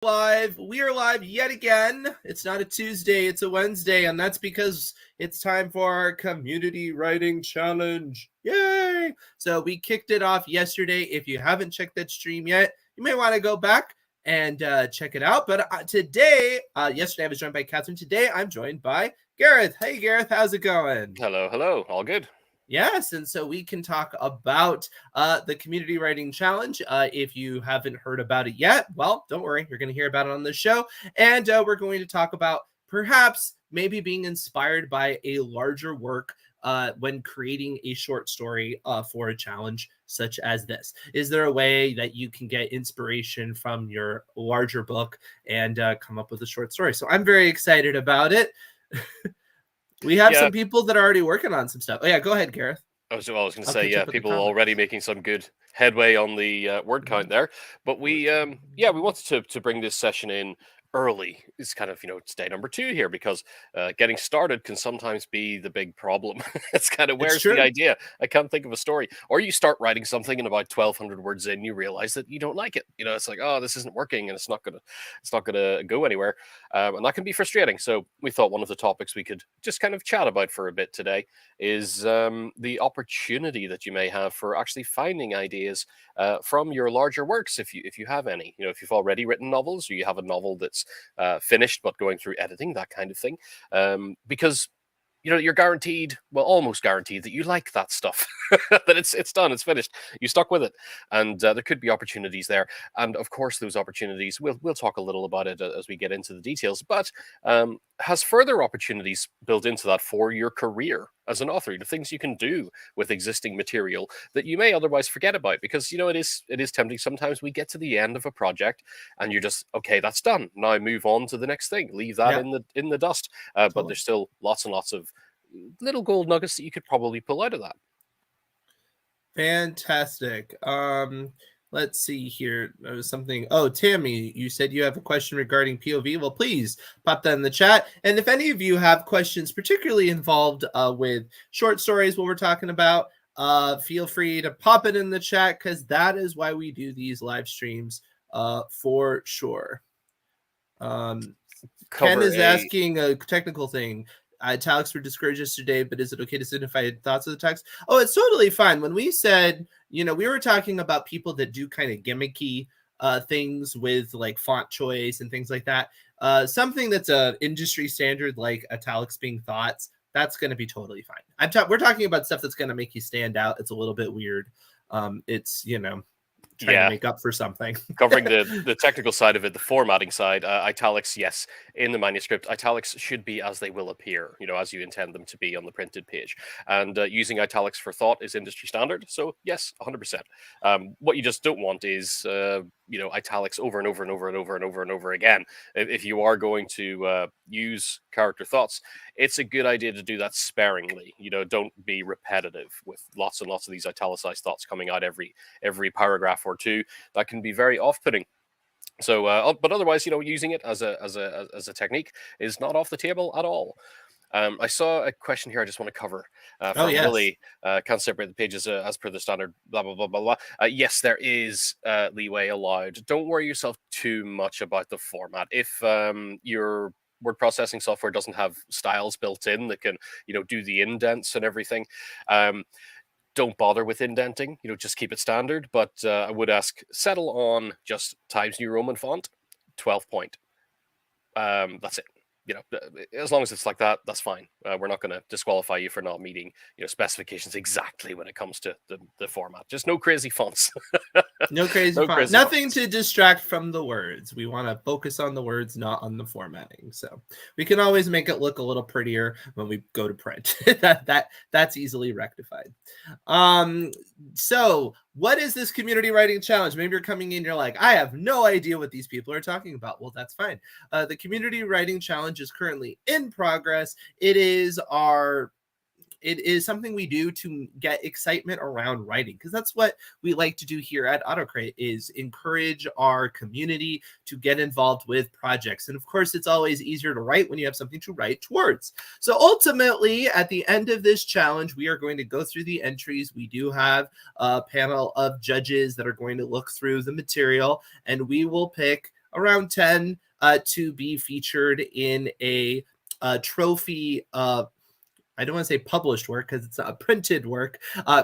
Live. We are live yet again. It's not a Tuesday, it's a Wednesday, and that's because it's time for our community writing challenge. Yay! So we kicked it off yesterday. If you haven't checked that stream yet, you may want to go back and check it out. But yesterday I was joined by Catherine. Today I'm joined by Gareth. Hey Gareth, how's it going? Hello. All good. Yes, and so we can talk about the Community Writing Challenge. If you haven't heard about it yet, well, don't worry. You're going to hear about it on the show. And we're going to talk about perhaps maybe being inspired by a larger work when creating a short story for a challenge such as this. Is there a way that you can get inspiration from your larger book and come up with a short story? So I'm very excited about it. We have some people that are already working on some stuff. Oh, yeah, go ahead, Gareth. I was going to say, people already making some good headway on the word count there. But we wanted to bring this session in early. It's kind of, it's day number 2 here because getting started can sometimes be the big problem. It's kind of, where's the idea? I can't think of a story. Or you start writing something and about 1,200 words in, you realize that you don't like it. It's like, oh, this isn't working and it's not gonna go anywhere. And that can be frustrating. So we thought one of the topics we could just kind of chat about for a bit today is the opportunity that you may have for actually finding ideas from your larger works, if you have any. If you've already written novels, or you have a novel that's finished but going through editing, that kind of thing, because you're guaranteed, well, almost guaranteed, that you like that stuff, that it's done, it's finished, you stuck with it, and there could be opportunities there. And of course, those opportunities, we'll talk a little about it as we get into the details, but has further opportunities built into that for your career as an author, the things you can do with existing material that you may otherwise forget about, because it is tempting. Sometimes we get to the end of a project and you're just, okay, that's done, now move on to the next thing, leave that in the dust. Totally. But there's still lots and lots of little gold nuggets that you could probably pull out of that. Fantastic. Let's see here. There was something. Oh, Tammy, you said you have a question regarding POV. Well, please pop that in the chat. And if any of you have questions particularly involved with short stories, what we're talking about, feel free to pop it in the chat, because that is why we do these live streams for sure. Ken is asking a technical thing. Italics were discouraged yesterday, but is it okay to signify thoughts of the text? Oh, it's totally fine. When we said, we were talking about people that do kind of gimmicky things with like font choice and things like that. Something that's a industry standard, like italics being thoughts, that's going to be totally fine. We're talking about stuff that's going to make you stand out. It's a little bit weird. It's, trying to make up for something. Covering the technical side of it, the formatting side, italics, yes, in the manuscript, italics should be as they will appear, as you intend them to be on the printed page. And using italics for thought is industry standard. So yes, 100%. What you just don't want is, italics over and over and over and over and over and over again. If you are going to use character thoughts, it's a good idea to do that sparingly. Don't be repetitive with lots and lots of these italicized thoughts coming out every paragraph or two. That can be very off-putting. So, but otherwise, using it as a technique is not off the table at all. I saw a question here I just want to cover from Lily. Can't separate the pages as per the standard, blah, blah, blah, blah, blah. Yes, there is leeway allowed. Don't worry yourself too much about the format. If your word processing software doesn't have styles built in that can, do the indents and everything, don't bother with indenting, just keep it standard. But I would ask, settle on just Times New Roman font, 12 point. That's it. As long as it's like that, that's fine. We're not going to disqualify you for not meeting, specifications exactly when it comes to the format. Just no crazy fonts. No crazy fonts. Nothing to distract from the words. We want to focus on the words, not on the formatting. So we can always make it look a little prettier when we go to print. That's easily rectified. So what is this community writing challenge? Maybe you're coming in, you're like, I have no idea what these people are talking about. Well, that's fine. The community writing challenge is currently in progress. It is something we do to get excitement around writing, because that's what we like to do here at AutoCrit, is encourage our community to get involved with projects. And of course, it's always easier to write when you have something to write towards. So ultimately, at the end of this challenge, we are going to go through the entries. We do have a panel of judges that are going to look through the material, and we will pick around 10 to be featured in a trophy. I don't want to say published work because it's a printed work,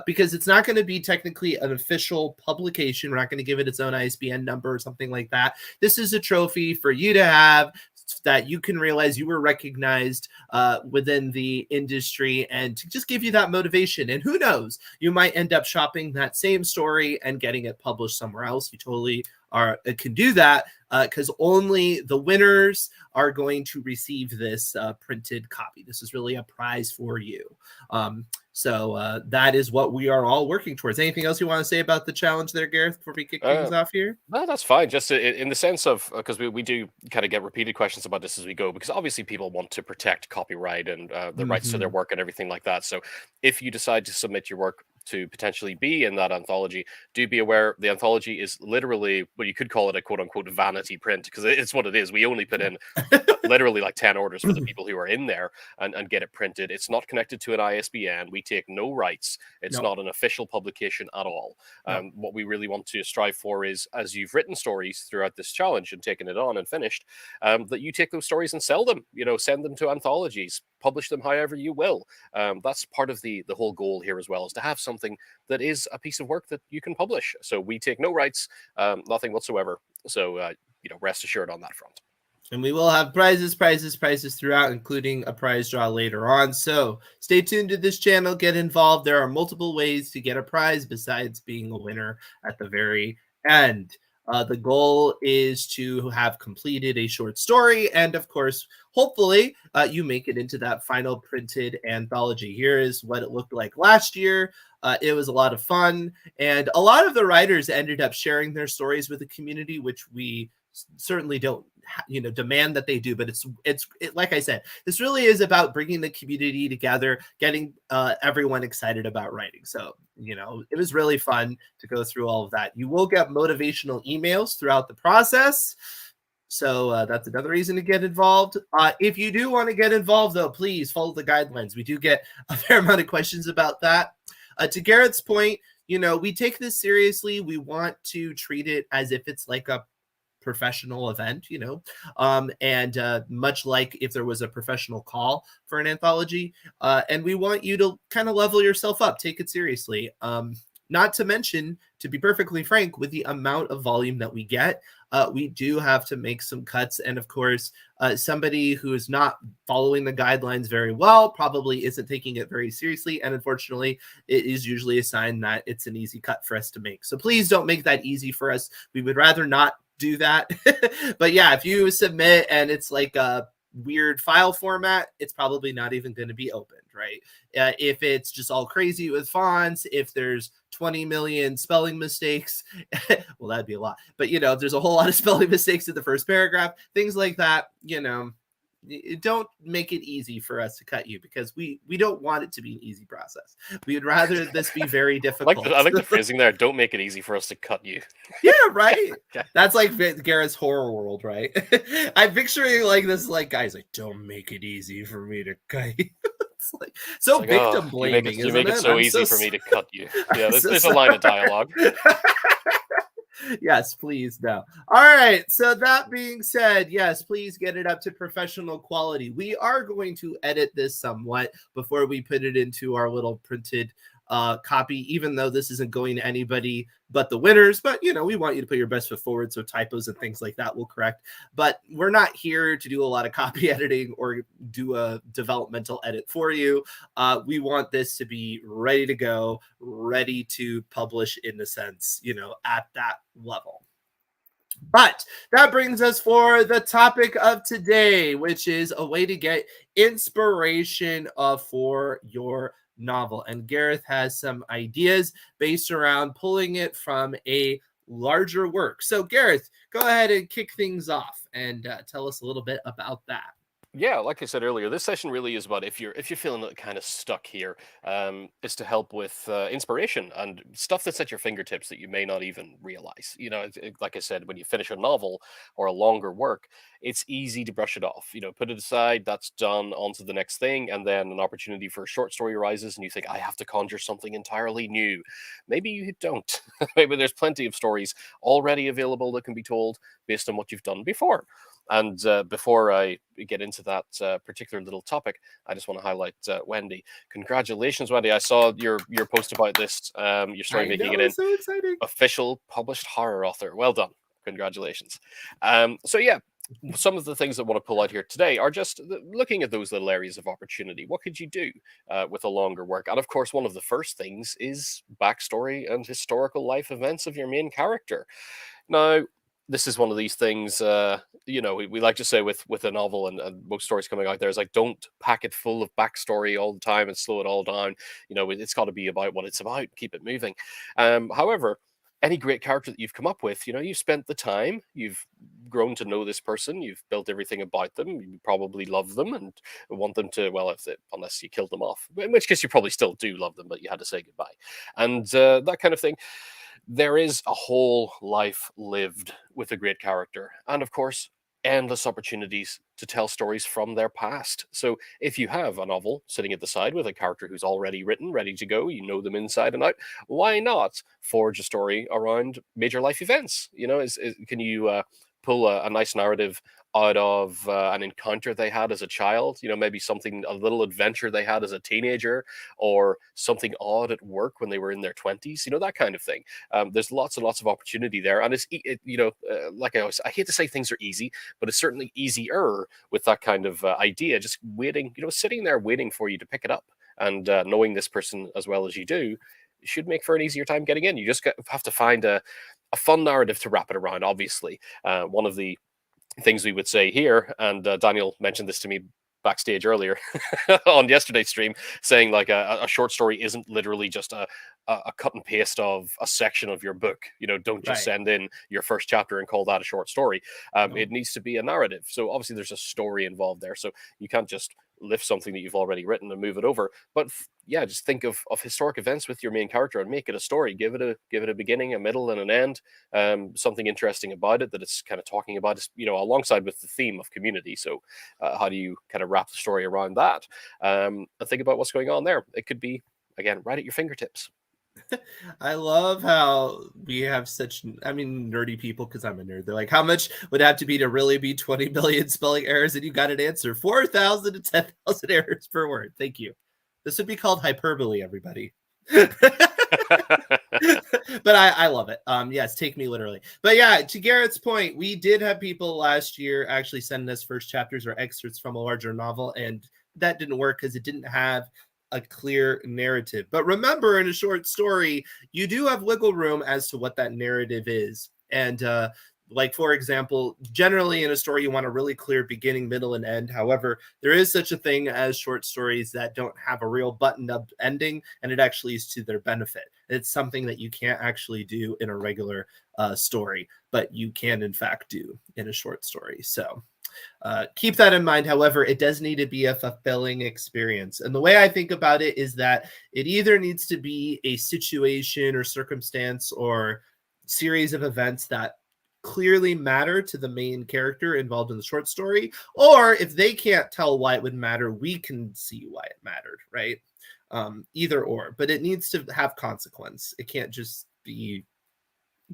because it's not going to be technically an official publication. We're not going to give it its own ISBN number or something like that. This is a trophy for you to have, that you can realize you were recognized within the industry, and to just give you that motivation. And who knows, you might end up shopping that same story and getting it published somewhere else. You totally can do that, because only the winners are going to receive this printed copy. This is really a prize for you. So that is what we are all working towards. Anything else you want to say about the challenge there, Gareth, before we kick things off here? No, that's fine. Just in the sense of, because we do kind of get repeated questions about this as we go, because obviously people want to protect copyright and the rights to their work and everything like that. So if you decide to submit your work to potentially be in that anthology, do be aware the anthology is literally, well, you could call it a quote unquote vanity print, because it's what it is. We only put in literally like 10 orders for the people who are in there and get it printed. It's not connected to an ISBN. We take no rights. It's not an official publication at all. What we really want to strive for is, as you've written stories throughout this challenge and taken it on and finished, that you take those stories and sell them, send them to anthologies, publish them however you will. That's part of the whole goal here as well, is to have something that is a piece of work that you can publish. So we take no rights, nothing whatsoever. So, rest assured on that front. And we will have prizes throughout, including a prize draw later on. So stay tuned to this channel, get involved. There are multiple ways to get a prize besides being a winner at the very end. The goal is to have completed a short story, and of course, hopefully, you make it into that final printed anthology. Here is what it looked like last year. It was a lot of fun, and a lot of the writers ended up sharing their stories with the community, which we certainly don't demand that they do, but it's like I said, this really is about bringing the community together, getting everyone excited about writing. So it was really fun to go through all of that. You will get motivational emails throughout the process, so that's another reason to get involved. If you do want to get involved, though, please follow the guidelines. We do get a fair amount of questions about that. To Garrett's point, we take this seriously. We want to treat it as if it's like a professional event, and much like if there was a professional call for an anthology, and we want you to kind of level yourself up, take it seriously. Not to mention, to be perfectly frank, with the amount of volume that we get, we do have to make some cuts. And of course, somebody who is not following the guidelines very well probably isn't taking it very seriously. And unfortunately, it is usually a sign that it's an easy cut for us to make. So please don't make that easy for us. We would rather not do that. But yeah, if you submit and it's like a weird file format, it's probably not even going to be opened, right? If it's just all crazy with fonts, if there's 20 million spelling mistakes, well, that'd be a lot. But if there's a whole lot of spelling mistakes in the first paragraph, things like that, don't make it easy for us to cut you, because we don't want it to be an easy process. We'd rather this be very difficult. I like the phrasing there. Don't make it easy for us to cut you. Yeah, right. That's like Garrett's horror world, right? I'm picturing like this, like guys, like, don't make it easy for me to cut you. It's like so victim blaming. You make it so easy for me to cut you. Yeah, there's a line of dialogue. Yes, please, no. All right, so that being said, yes, please get it up to professional quality. We are going to edit this somewhat before we put it into our little printed copy, even though this isn't going to anybody but the winners. But we want you to put your best foot forward, so typos and things like that will correct. But we're not here to do a lot of copy editing or do a developmental edit for you. We want this to be ready to go, ready to publish, in the sense, at that level. But that brings us for the topic of today, which is a way to get inspiration for your novel. And Gareth has some ideas based around pulling it from a larger work. So Gareth, go ahead and kick things off and tell us a little bit about that. Yeah, like I said earlier, this session really is about if you're feeling kind of stuck here, is to help with inspiration and stuff that's at your fingertips that you may not even realize. You know, like I said, when you finish a novel or a longer work, it's easy to brush it off. You know, put it aside, that's done, on to the next thing, and then an opportunity for a short story arises, and you think, I have to conjure something entirely new. Maybe you don't. Maybe there's plenty of stories already available that can be told based on what you've done before. And before I get into that particular little topic, I just want to highlight Wendy. Congratulations, Wendy! I saw your post about this. Your story I making it know, in so exciting. official published horror author. Well done. Congratulations. So yeah, some of the things I want to pull out here today are just looking at those little areas of opportunity. What could you do with a longer work? And of course, one of the first things is backstory and historical life events of your main character. Now, this is one of these things, we like to say with a novel and most stories coming out there is like, don't pack it full of backstory all the time and slow it all down. You know, it's got to be about what it's about, keep it moving. However, any great character that you've come up with, you've spent the time, you've grown to know this person, you've built everything about them, you probably love them and want them to, well, unless you killed them off, in which case you probably still do love them, but you had to say goodbye. And that kind of thing. There is a whole life lived with a great character, and of course, endless opportunities to tell stories from their past. So, if you have a novel sitting at the side with a character who's already written, ready to go, you know them inside and out, why not forge a story around major life events? Can you pull a nice narrative out of an encounter they had as a child? Maybe a little adventure they had as a teenager, or something odd at work when they were in their 20s, that kind of thing. There's lots and lots of opportunity there. And like I hate to say things are easy, but it's certainly easier with that kind of idea, just waiting, sitting there waiting for you to pick it up. And knowing this person as well as you do should make for an easier time getting in. You just have to find a fun narrative to wrap it around, obviously. One of the things we would say here, and Daniel mentioned this to me backstage earlier on yesterday's stream, saying like a short story isn't literally just a cut and paste of a section of your book. Don't just Right. send in your first chapter and call that a short story. No. It needs to be a narrative. So obviously there's a story involved there. So you can't just lift something that you've already written and move it over. But yeah, just think of historic events with your main character and make it a story. Give it a beginning, a middle, and an end. Something interesting about it that it's kind of talking about is, alongside with the theme of community. So how do you kind of wrap the story around that? And think about what's going on there. It could be, again, right at your fingertips. I love how we have such, nerdy people, because I'm a nerd. They're like, how much would it have to be to really be 20 million spelling errors? And you got an answer, 4,000 to 10,000 errors per word. Thank you. This would be called hyperbole, everybody. But I love it. Yes, take me literally. But yeah, to Garrett's point, we did have people last year actually send us first chapters or excerpts from a larger novel, and that didn't work because it didn't have a clear narrative. But remember, in a short story, you do have wiggle room as to what that narrative is. And like, for example, generally in a story, you want a really clear beginning, middle, and end. However, there is such a thing as short stories that don't have a real buttoned up ending, and it actually is to their benefit. It's something that you can't actually do in a regular story, but you can, in fact, do in a short story. So keep that in mind. However, it does need to be a fulfilling experience. And the way I think about it is that it either needs to be a situation or circumstance or series of events that clearly matter to the main character involved in the short story, or if they can't tell why it would matter, we can see why it mattered, right? Either or, but it needs to have consequence. It can't just be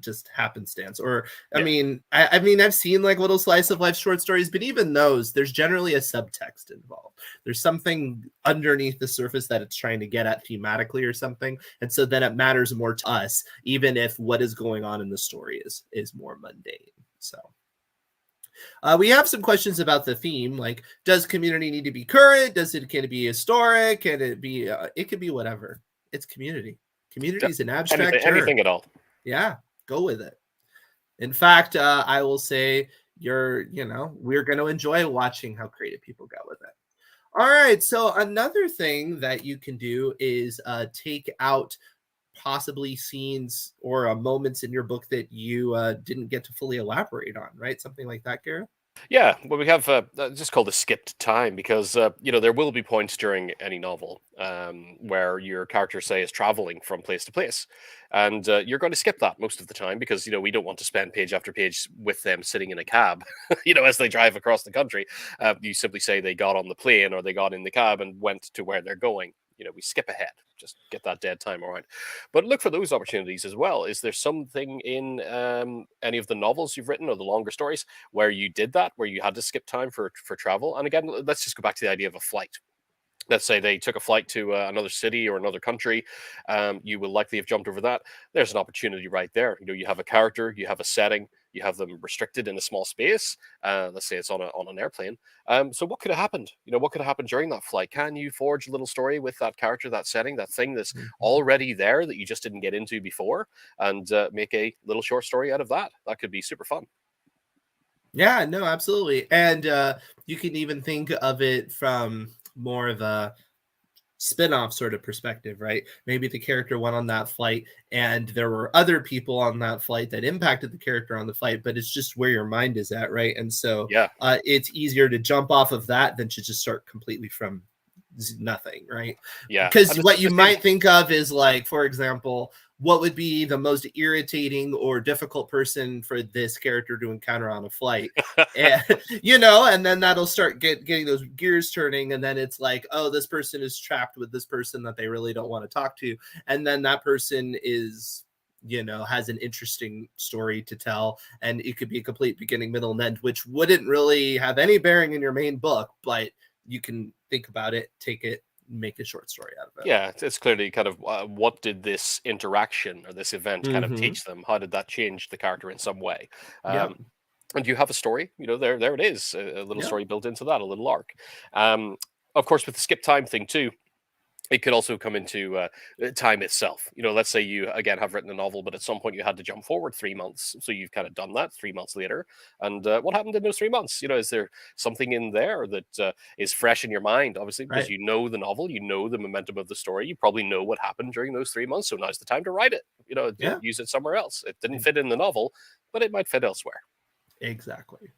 just happenstance. Or Yeah. I've seen like little slice of life short stories, but even those, there's generally a subtext involved. There's something underneath the surface that it's trying to get at thematically or something, and so then it matters more to us, even if what is going on in the story is more mundane. So we have some questions about the theme, like, does community need to be current? Can it be historic? Can it be it could be whatever. It's community. Community is an abstract term. Anything at all. Yeah, go with it. In fact, I will say we're going to enjoy watching how creative people go with it. All right. So another thing that you can do is take out possibly scenes or moments in your book that you didn't get to fully elaborate on, right? Something like that, Gareth? Yeah, well, we have just called a skipped time because there will be points during any novel where your character, say, is traveling from place to place, and you're going to skip that most of the time because we don't want to spend page after page with them sitting in a cab, as they drive across the country. You simply say they got on the plane or they got in the cab and went to where they're going. We skip ahead, just get that dead time around. But look for those opportunities as well. Is there something in any of the novels you've written or the longer stories where you did that, where you had to skip time for travel? And again, let's just go back to the idea of a flight. Let's say they took a flight to another city or another country. You will likely have jumped over that. There's an opportunity right there. You have a character, you have a setting, you have them restricted in a small space. Let's say it's on an airplane. So what could have happened? What could have happened during that flight? Can you forge a little story with that character, that setting, that thing that's Mhm. already there that you just didn't get into before, and make a little short story out of that? That could be super fun. Yeah, no, absolutely. And you can even think of it from more of a spin-off sort of perspective, right? Maybe the character went on that flight and there were other people on that flight that impacted the character on the flight, but it's just where your mind is at, right? And so Yeah, it's easier to jump off of that than to just start completely from nothing, right? yeah, Because and it's what you the same. might think of is like, for example, what would be the most irritating or difficult person for this character to encounter on a flight? And and then that'll start getting those gears turning, and then it's like, oh, this person is trapped with this person that they really don't want to talk to, and then that person is has an interesting story to tell, and it could be a complete beginning, middle, and end, which wouldn't really have any bearing in your main book, but you can think about it, take it, make a short story out of Yeah, it's clearly kind of what did this interaction or this it. event kind of Mm-hmm. teach them? How did that change the character in some way? Yep. Um, and you have a story, there it is, a little Yep. story built into that, a little arc. Um, of course, with the skip time thing too, it could also come into time itself. Let's say you again have written a novel, but at some point you had to jump forward 3 months. So you've kind of done that 3 months later. And what happened in those 3 months? Is there something in there that is fresh in your mind? Obviously, because Right. you know the novel, you know the momentum of the story, you probably know what happened during those 3 months. So now's the time to write it. Yeah. Use it somewhere else. It didn't fit in the novel, but it might fit elsewhere. Exactly.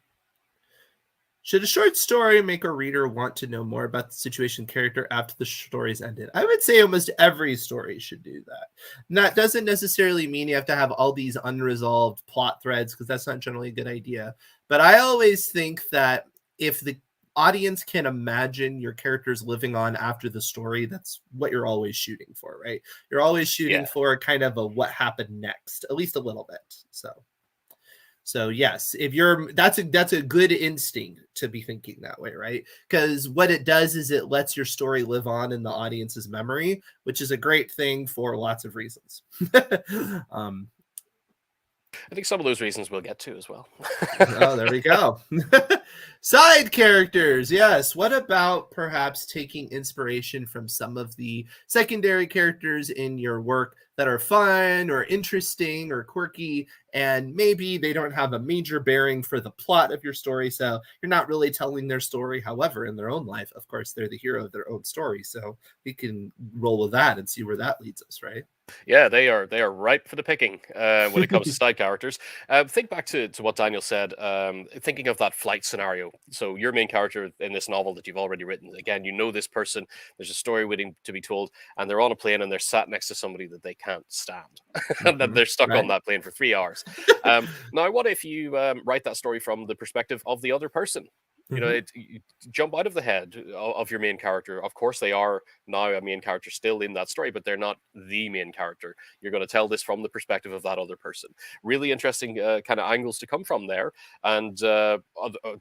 Should a short story make a reader want to know more about the situation character after the story's ended? I would say almost every story should do that. And that doesn't necessarily mean you have to have all these unresolved plot threads, because that's not generally a good idea. But I always think that if the audience can imagine your characters living on after the story, that's what you're always shooting for, right? You're always shooting Yeah. for kind of a what happened next, at least a little bit. So yes, if you're that's a good instinct to be thinking that way, right? Because what it does is it lets your story live on in the audience's memory, which is a great thing for lots of reasons. um, I think some of those reasons we'll get to as well. oh, there we go. Side characters, yes. What about perhaps taking inspiration from some of the secondary characters in your work that are fun or interesting or quirky, and maybe they don't have a major bearing for the plot of your story, so you're not really telling their story. However, in their own life, of course, they're the hero of their own story, so we can roll with that and see where that leads us, right? Yeah, they are ripe for the picking when it comes to side characters. Think back to what Daniel said. Thinking of that flight scenario. So your main character in this novel that you've already written. Again, you know this person. There's a story waiting to be told, and they're on a plane and they're sat next to somebody that they can't stand, and then Mhm. they're stuck on Right. that plane for 3 hours. Now, what if you write that story from the perspective of the other person? Mhm. You jump out of the head of your main character. Of course, they are now a main character still in that story, but they're not the main character. You're going to tell this from the perspective of that other person. Really interesting kind of angles to come from there. And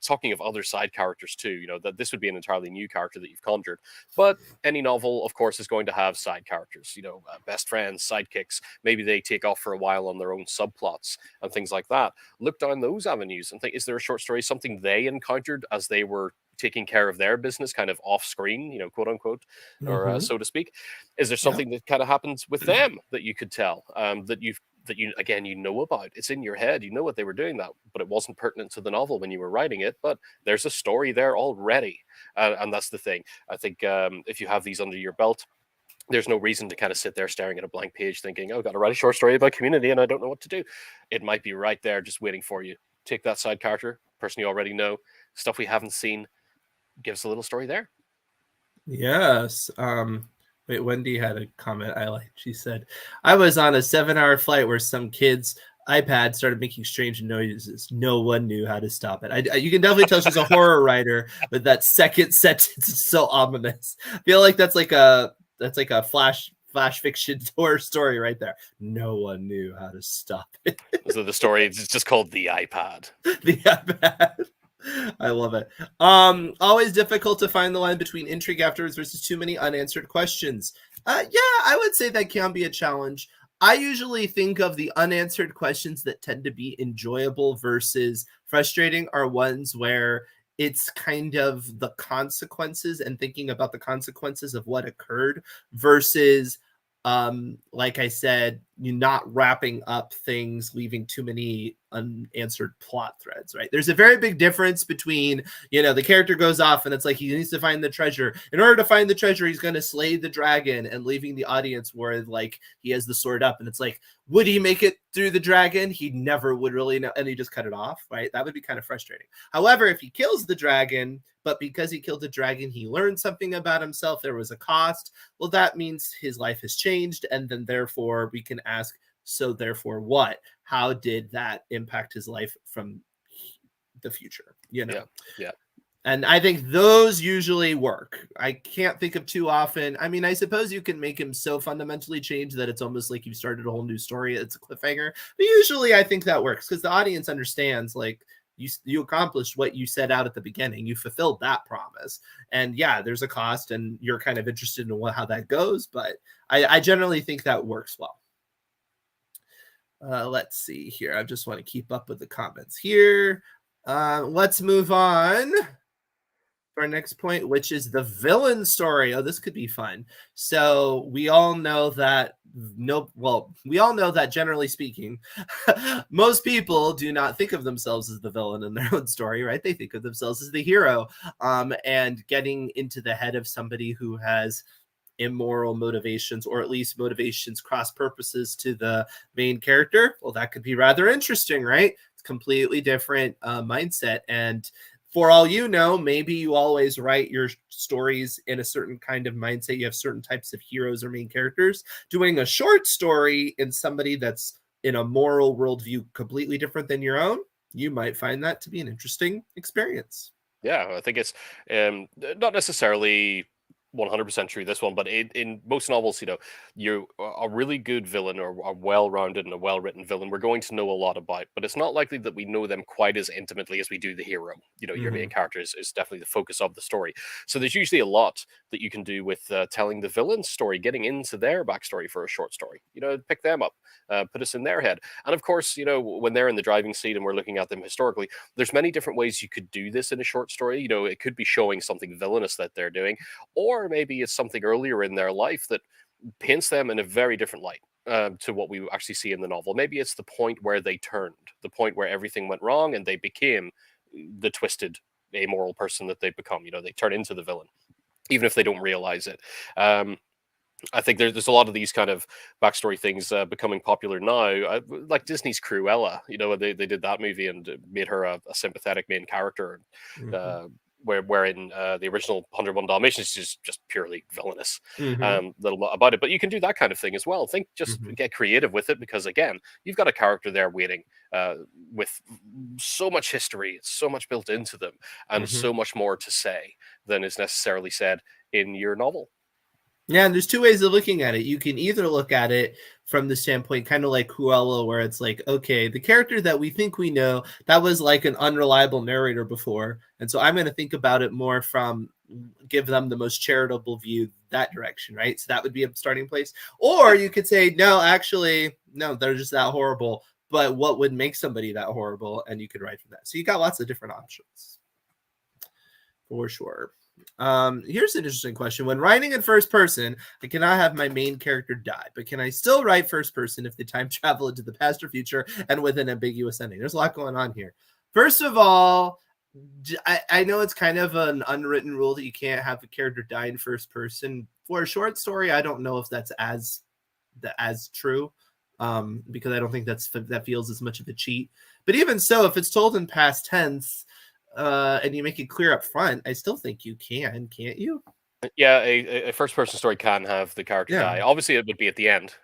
talking of other side characters too, that this would be an entirely new character that you've conjured. But any novel, of course, is going to have side characters. Best friends, sidekicks. Maybe they take off for a while on their own subplots and things like that. Look down those avenues and think: is there a short story, something they encountered as they were taking care of their business kind of off screen, quote unquote, or Mhm. so to speak? Is there Yep. something that kind of happens with them that you could tell, that you again know about? It's in your head, you know what they were doing, that but it wasn't pertinent to the novel when you were writing it, but there's a story there already. And that's the thing. I think if you have these under your belt, there's no reason to kind of sit there staring at a blank page thinking, oh, I've got to write a short story about community and I don't know what to do. It might be right there just waiting for you. Take that side character, person you already know, stuff we haven't seen. Give us a little story there. Yes. Wait, Wendy had a comment I liked. She said, I was on a 7-hour flight where some kid's iPad started making strange noises. No one knew how to stop it. You can definitely tell she's a horror writer, but that second sentence is so ominous. I feel like that's like a flash fiction horror story right there. No one knew how to stop it. So the story is just called The iPad. The iPad. I love it. Always difficult to find the line between intrigue afterwards versus too many unanswered questions. Yeah, I would say that can be a challenge. I usually think of the unanswered questions that tend to be enjoyable versus frustrating are ones where it's kind of the consequences and thinking about the consequences of what occurred versus like I said, you're not wrapping up things, leaving too many unanswered plot threads, right? There's a very big difference between, the character goes off and it's like he needs to find the treasure. In order to find the treasure, he's going to slay the dragon, and leaving the audience where like he has the sword up and it's like, would he make it through the dragon? He never would really know, and he just cut it off, right? That would be kind of frustrating. However, if he kills the dragon, but because he killed the dragon, he learned something about himself, there was a cost, well, that means his life has changed, and then therefore we can ask, so therefore what? How did that impact his life from the future? Yeah. And I think those usually work. I can't think of too often. I mean, I suppose you can make him so fundamentally change that it's almost like you've started a whole new story. It's a cliffhanger. But usually I think that works because the audience understands, like, you accomplished what you set out at the beginning. You fulfilled that promise. And yeah, there's a cost and you're kind of interested in how that goes. But I generally think that works well. Let's see here. I just want to keep up with the comments here. Let's move on to our next point, which is the villain story. Oh, this could be fun. So we all know that generally speaking, most people do not think of themselves as the villain in their own story, right? They think of themselves as the hero. And getting into the head of somebody who has immoral motivations, or at least motivations cross purposes to the main character, well, that could be rather interesting, right? It's completely different mindset. And for all you know, maybe you always write your stories in a certain kind of mindset. You have certain types of heroes or main characters. Doing a short story in somebody that's in a moral worldview completely different than your own, you might find that to be an interesting experience. Yeah, I think it's not necessarily 100% true, this one, but in most novels, you a really good villain or a well-rounded and a well-written villain, we're going to know a lot about, but it's not likely that we know them quite as intimately as we do the hero. Your main character is definitely the focus of the story. So there's usually a lot that you can do with telling the villain's story, getting into their backstory for a short story. Pick them up, put us in their head. And of course, when they're in the driving seat and we're looking at them historically, there's many different ways you could do this in a short story. It could be showing something villainous that they're doing, or maybe it's something earlier in their life that paints them in a very different light to what we actually see in the novel. Maybe it's the point where they turned, the point where everything went wrong and they became the twisted, amoral person that they've become. They turn into the villain, even if they don't realize it. I think there's a lot of these kind of backstory things becoming popular now, like Disney's Cruella. They did that movie and made her a sympathetic main character. Mm-hmm. Wherein the original 101 Dalmatians is just purely villainous, little about it. But you can do that kind of thing as well. Get creative with it, because again, you've got a character there waiting with so much history, so much built into them, and so much more to say than is necessarily said in your novel. Yeah, and there's two ways of looking at it. You can either look at it from the standpoint, kind of like Cruella, where it's like, okay, the character that we think we know, that was like an unreliable narrator before. And so I'm going to think about it more from, give them the most charitable view that direction, right? So that would be a starting place. Or you could say, no, actually, no, they're just that horrible. But what would make somebody that horrible? And you could write from that. So you got lots of different options. For sure. Here's an interesting question. When writing in first person, I cannot have my main character die, but can I still write first person if they time travel into the past or future and with an ambiguous ending? There's a lot going on here. First of all, I know it's kind of an unwritten rule that you can't have a character die in first person. For a short story, I don't know if that's as true, because I don't think that feels as much of a cheat. But even so, if it's told in past tense, and you make it clear up front, I still think you can, can't you? Yeah, a first-person story can have the character Yeah. die. Obviously, it would be at the end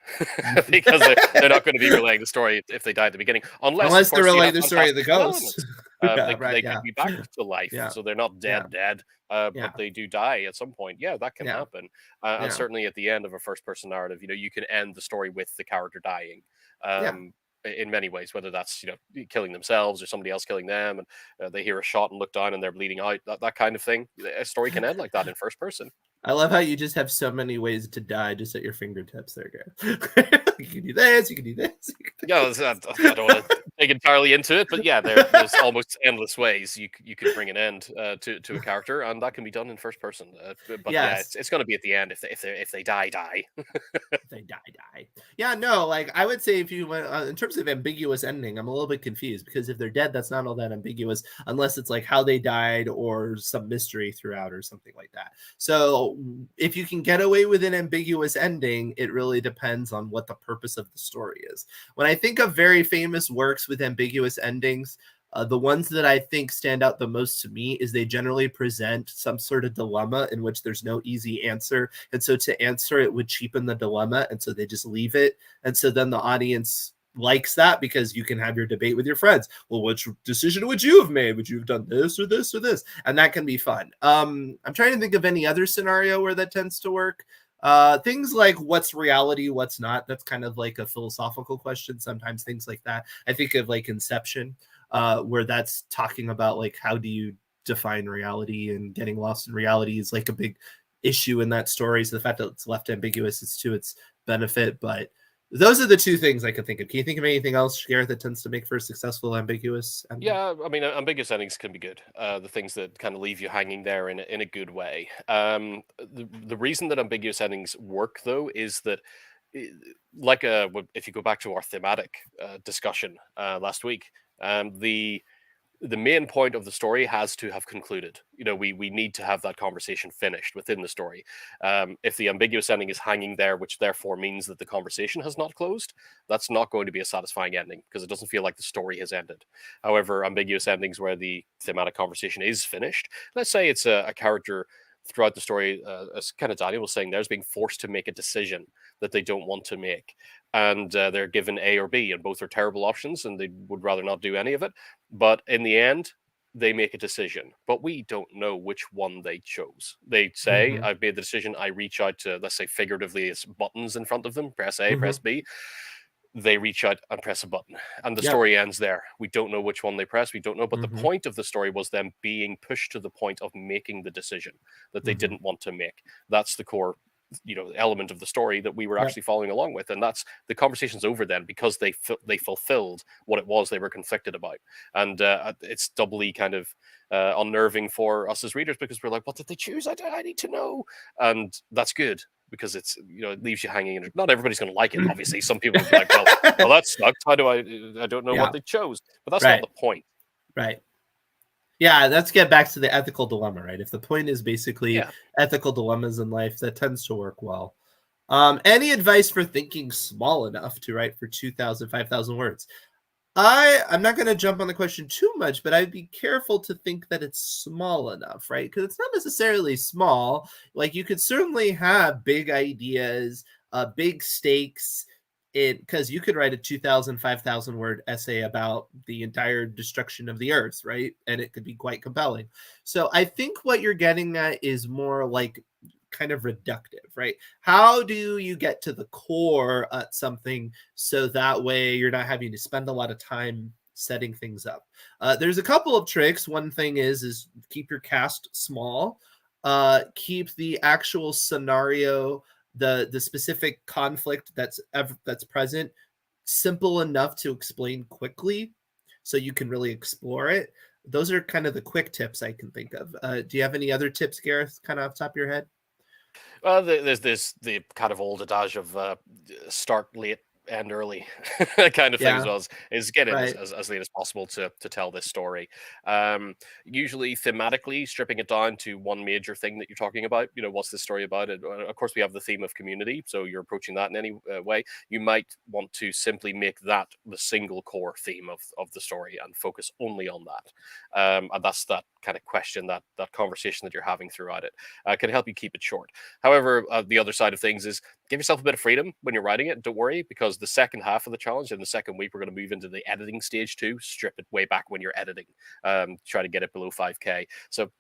because they're not going to be relaying the story if they die at the beginning, unless, of Unless they're course, you relaying have the story of the fantastical ghost. elements. Yeah, right. They could Yeah. be back to life, Yeah. so they're not Yeah. dead, Yeah. but they do die at some point. Yeah, that can Yeah. happen. And Yeah. certainly at the end of a first-person narrative, you can end the story with the character dying. Yeah. In many ways, whether that's killing themselves or somebody else killing them, and they hear a shot and look down and they're bleeding out, that kind of thing. A story can end like that in first person. I love how you just have so many ways to die just at your fingertips there, Gareth. You can do this, you can do this. Yeah, I don't want to dig entirely into it, but yeah, there's almost endless ways you can bring an end to a character, and that can be done in first person. But yeah, Yes. it's going to be at the end if they die. They die. Yeah, no, like I would say if you went in terms of ambiguous ending, I'm a little bit confused because if they're dead, that's not all that ambiguous unless it's like how they died or some mystery throughout or something like that. So if you can get away with an ambiguous ending, it really depends on what the purpose of the story is. When I think of very famous works with ambiguous endings, the ones that I think stand out the most to me is they generally present some sort of dilemma in which there's no easy answer. And so to answer it would cheapen the dilemma. And so they just leave it. And so then the audience likes that because you can have your debate with your friends. Well, which decision would you have made? Would you have done this or this or this? And that can be fun. I'm trying to think of any other scenario where that tends to work. Things like what's reality, what's not. That's kind of like a philosophical question. Sometimes things like that. I think of like Inception, where that's talking about like how do you define reality, and getting lost in reality is like a big issue in that story. So the fact that it's left ambiguous is to its benefit. But those are the two things I can think of. Can you think of anything else, Gareth, that tends to make for a successful ambiguous ending? Yeah, I mean, ambiguous endings can be good. The things that kind of leave you hanging there in a good way. The reason that ambiguous endings work, though, is that, i- if you go back to our thematic discussion last week, the main point of the story has to have concluded. We need to have that conversation finished within the story. If the ambiguous ending is hanging there, which therefore means that the conversation has not closed, that's not going to be a satisfying ending because it doesn't feel like the story has ended. However, ambiguous endings where the thematic conversation is finished, let's say it's a character throughout the story, as kind of Daniel was saying, there's being forced to make a decision that they don't want to make. And they're given A or B, and both are terrible options, and they would rather not do any of it. But in the end, they make a decision, but we don't know which one they chose. They say, Mm-hmm. I've made the decision. I reach out to, let's say, figuratively, it's buttons in front of them, press A, Mm-hmm. press B. They reach out and press a button, and the Yep. story ends there. We don't know which one they press. We don't know, but the Mm-hmm. point of the story was them being pushed to the point of making the decision that they Mm-hmm. didn't want to make. That's the core element of the story that we were Yep. actually following along with, and that's the conversation's over then because they fulfilled what it was they were conflicted about. And it's doubly kind of unnerving for us as readers because we're like, what did they choose? I need to know. And that's good because it's it leaves you hanging. And not everybody's going to like it, obviously. Some people will be like, well that sucked. How do I don't know what Yeah. they chose. But that's not Right. the point. Right. Yeah, let's get back to the ethical dilemma, right? If the point is basically Yeah. ethical dilemmas in life, that tends to work well. Any advice for thinking small enough to write for 2,000, 5,000 words? I'm not going to jump on the question too much, but I'd be careful to think that it's small enough, right? Because it's not necessarily small. Like you could certainly have big ideas, big stakes. Because you could write a 2,000, 5,000 word essay about the entire destruction of the earth, right? And it could be quite compelling. So I think what you're getting at is more like kind of reductive, right? How do you get to the core at something so that way you're not having to spend a lot of time setting things up? There's a couple of tricks. One thing is keep your cast small, keep the actual scenario, the specific conflict that's present, simple enough to explain quickly so you can really explore it. Those are kind of the quick tips I can think of. Do you have any other tips, Gareth, kind of off the top of your head? Well, there's the kind of old adage of start late, end early kind of thing as Yeah, well, is get in right. as late as possible to tell this story. Usually thematically stripping it down to one major thing that you're talking about. What's this story about? Of course, we have the theme of community, so you're approaching that in any way. You might want to simply make that the single core theme of the story and focus only on that. And that's that kind of question, that conversation that you're having throughout it, can help you keep it short. However, the other side of things is give yourself a bit of freedom when you're writing it. Don't worry, because the second half of the challenge, in the second week, we're going to move into the editing stage too. Strip it way back when you're editing. Try to get it below 5K. So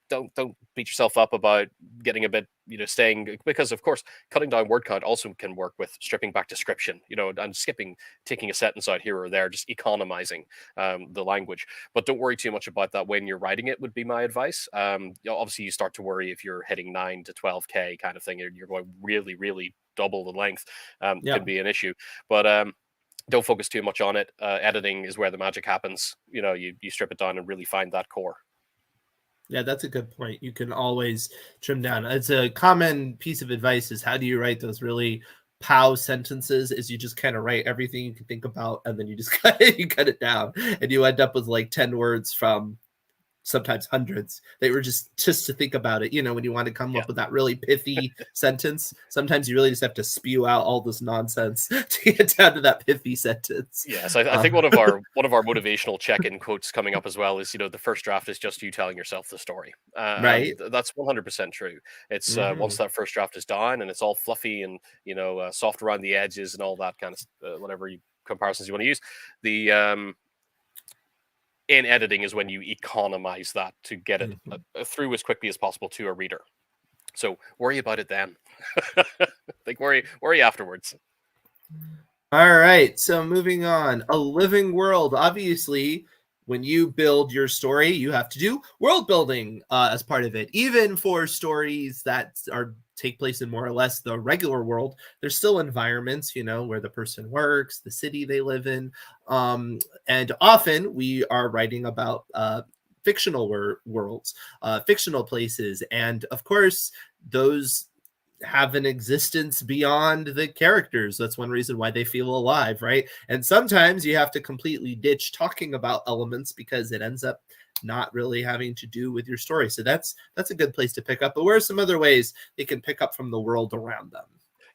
don't beat yourself up about getting a bit, staying, because of course cutting down word count also can work with stripping back description, and taking a sentence out here or there, just economizing the language. But don't worry too much about that when you're writing it, would be my advice. Obviously, you start to worry if you're hitting 9 to 12K kind of thing. You're going really, really double the length. Yeah. Can be an issue. But don't focus too much on it. Editing is where the magic happens. You strip it down and really find that core. Yeah, that's a good point. You can always trim down. It's a common piece of advice is how do you write those really pow sentences, is you just kind of write everything you can think about and then you just cut it down and you end up with like 10 words from sometimes hundreds. They were just to think about it. When you want to come up with that really pithy sentence, sometimes you really just have to spew out all this nonsense to get down to that pithy sentence. Yes, I think one of our motivational check-in quotes coming up as well is, the first draft is just you telling yourself the story. Right. That's 100% true. It's once that first draft is done and it's all fluffy and soft around the edges and all that kind of whatever comparisons you want to use, the in editing is when you economize that to get it through as quickly as possible to a reader. So worry about it then. Like worry afterwards. All right. So moving on, a living world. Obviously, when you build your story, you have to do world building as part of it. Even for stories that take place in more or less the regular world, there's still environments, where the person works, the city they live in. And often we are writing about fictional worlds, fictional places. And of course, those have an existence beyond the characters. That's one reason why they feel alive, right? And sometimes you have to completely ditch talking about elements because it ends up not really having to do with your story. So that's a good place to pick up. But where are some other ways they can pick up from the world around them?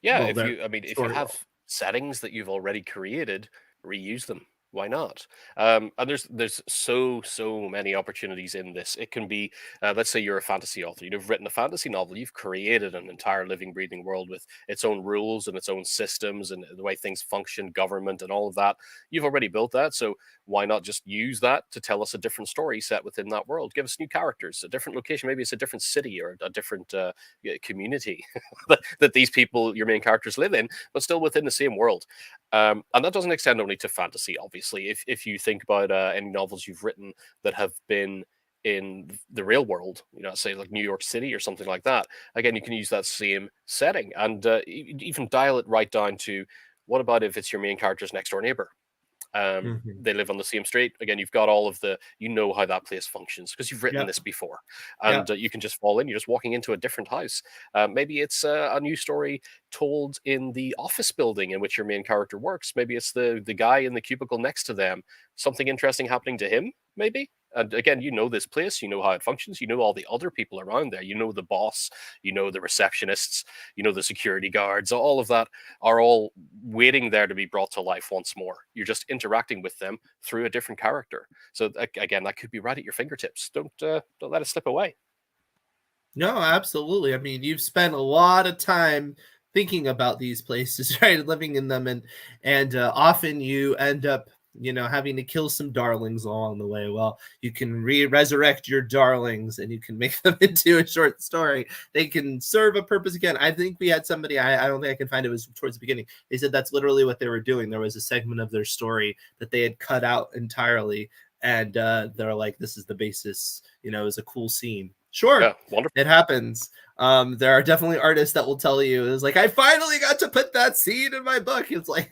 Yeah, if you have settings that you've already created, reuse them. Why not? And there's so many opportunities in this. It can be, let's say you're a fantasy author. You've written a fantasy novel. You've created an entire living, breathing world with its own rules and its own systems and the way things function, government, and all of that. You've already built that. So why not just use that to tell us a different story set within that world? Give us new characters, a different location. Maybe it's a different city or a different community that these people, your main characters, live in, but still within the same world. And that doesn't extend only to fantasy, obviously. If you think about any novels you've written that have been in the real world, say like New York City or something like that, again, you can use that same setting and even dial it right down to what about if it's your main character's next door neighbor? They live on the same street. Again, you've got all of how that place functions because you've written this before, and you can just fall in. You're just walking into a different house. Maybe it's a new story told in the office building in which your main character works. Maybe it's the guy in the cubicle next to them. Something interesting happening to him, maybe. And again, this place, how it functions, all the other people around there, the boss, the receptionists, the security guards, all of that are all waiting there to be brought to life once more. You're just interacting with them through a different character. So again, that could be right at your fingertips. Don't let it slip away. No, absolutely. I mean, you've spent a lot of time thinking about these places, right? Living in them, and often you end up having to kill some darlings along the way. Well, you can resurrect your darlings and you can make them into a short story. They can serve a purpose again. I think we had somebody, I don't think I can find it, was towards the beginning. They said that's literally what they were doing. There was a segment of their story that they had cut out entirely. And they're like, this is the basis, it was a cool scene. Sure, yeah, wonderful. It happens. There are definitely artists that will tell you it's like I finally got to put that scene in my book. It's like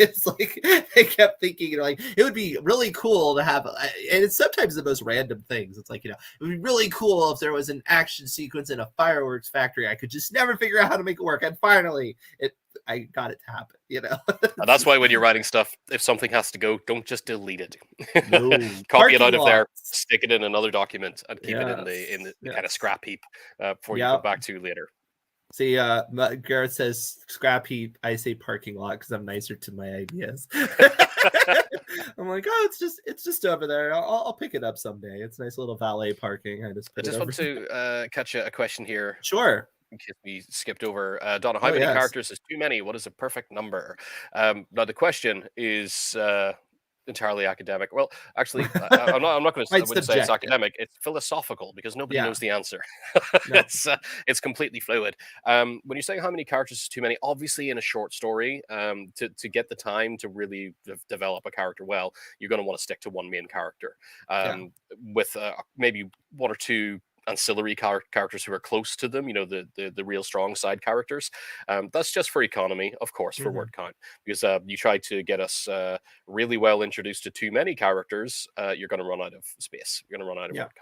they kept thinking, like it would be really cool to have, and it's sometimes the most random things. It's like it would be really cool if there was an action sequence in a fireworks factory. I could just never figure out how to make it work, and finally I got it to happen, you know. And that's why when you're writing stuff, if something has to go, don't just delete it. No. Copy it Parking out of there, lots. stick it in another document, and keep it in the Yes. kind of scrap heap for you to come Yep. back to later. See, Garrett says scrap heap. I say parking lot because I'm nicer to my ideas. I'm like, oh, it's just over there. I'll pick it up someday. It's nice little valet parking. I just want to catch a question here. Sure. In case we skipped over, Donna, how Oh, many yes. characters is too many? What is a perfect number? Now the question is entirely academic. Well, actually, I'm not going to. I wouldn't say it's academic. It's philosophical because nobody knows the answer. No. It's completely fluid. When you're saying how many characters is too many, obviously in a short story, to get the time to really develop a character well, you're going to want to stick to one main character, with maybe one or two ancillary characters who are close to them, you know, the real strong side characters. That's just for economy, of course, for word count, because you try to get us really well introduced to too many characters, you're going to run out of space, you're going to run out of word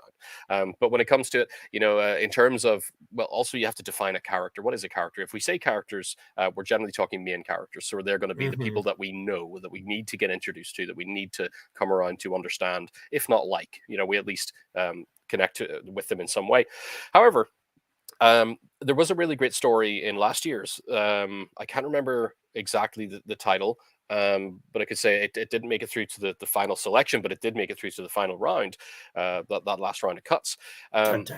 count. But when it comes to it, you know, in terms of, well, also you have to define a character. What is a character? If we say characters, we're generally talking main characters, so they're going to be the people that we know, that we need to get introduced to, that we need to come around to understand, if not like, you know, we at least connect with them in some way. However, there was a really great story in last year's. I can't remember exactly the title, but I could say it didn't make it through to the final selection, but it did make it through to the final round, that last round of cuts,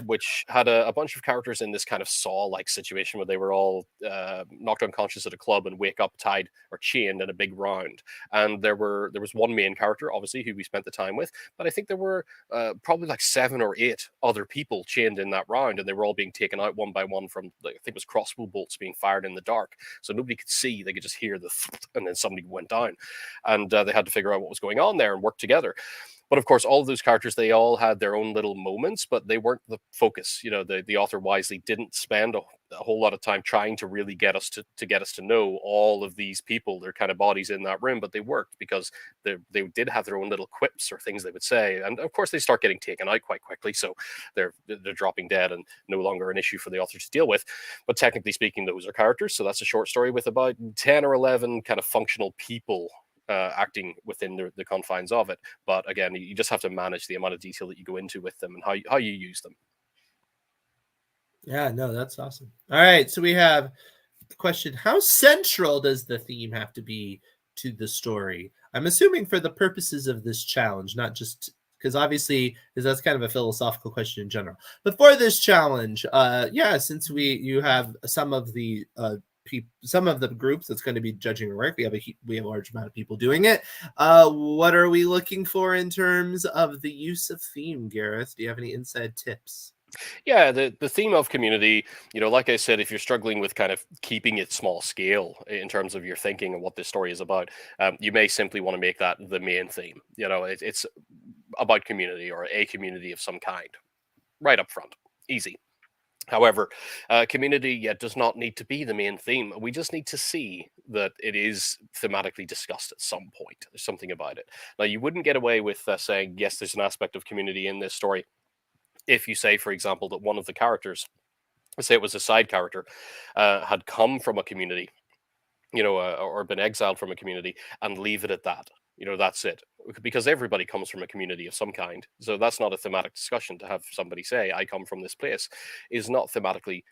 which had a bunch of characters in this kind of Saw-like situation where they were all knocked unconscious at a club and wake up tied or chained in a big round. And there was one main character, obviously, who we spent the time with, but I think there were probably like 7 or 8 other people chained in that round, and they were all being taken out one by one from, I think it was crossbow bolts being fired in the dark, so nobody could see. They could just hear the and then somebody went down, and they had to figure out what was going on there and work together. But of course, all of those characters, they all had their own little moments, but they weren't the focus. You know, the author wisely didn't spend a whole lot of time trying to really get us to get us to know all of these people, their kind of bodies in that room. But they worked because they did have their own little quips or things they would say, and of course they start getting taken out quite quickly, so they're dropping dead and no longer an issue for the author to deal with. But technically speaking, those are characters, so that's a short story with about 10 or 11 kind of functional people acting within the confines of it. But again, you just have to manage the amount of detail that you go into with them and how you use them. Yeah, no, that's awesome. All right, so we have the question: how central does the theme have to be to the story? I'm assuming for the purposes of this challenge, not just because obviously that's kind of a philosophical question in general. But for this challenge, since you have some of the groups that's going to be judging your work, we have a large amount of people doing it. What are we looking for in terms of the use of theme, Gareth? Do you have any inside tips? Yeah, the theme of community, you know, like I said, if you're struggling with kind of keeping it small scale in terms of your thinking and what this story is about, you may simply want to make that the main theme. You know, it's about community or a community of some kind, right up front, easy. However, community does not need to be the main theme. We just need to see that it is thematically discussed at some point. There's something about it. Now, you wouldn't get away with saying, yes, there's an aspect of community in this story, if you say, for example, that one of the characters, let's say it was a side character, had come from a community, you know, or been exiled from a community, and leave it at that. You know, that's it. Because everybody comes from a community of some kind. So that's not a thematic discussion. To have somebody say, I come from this place, is not thematically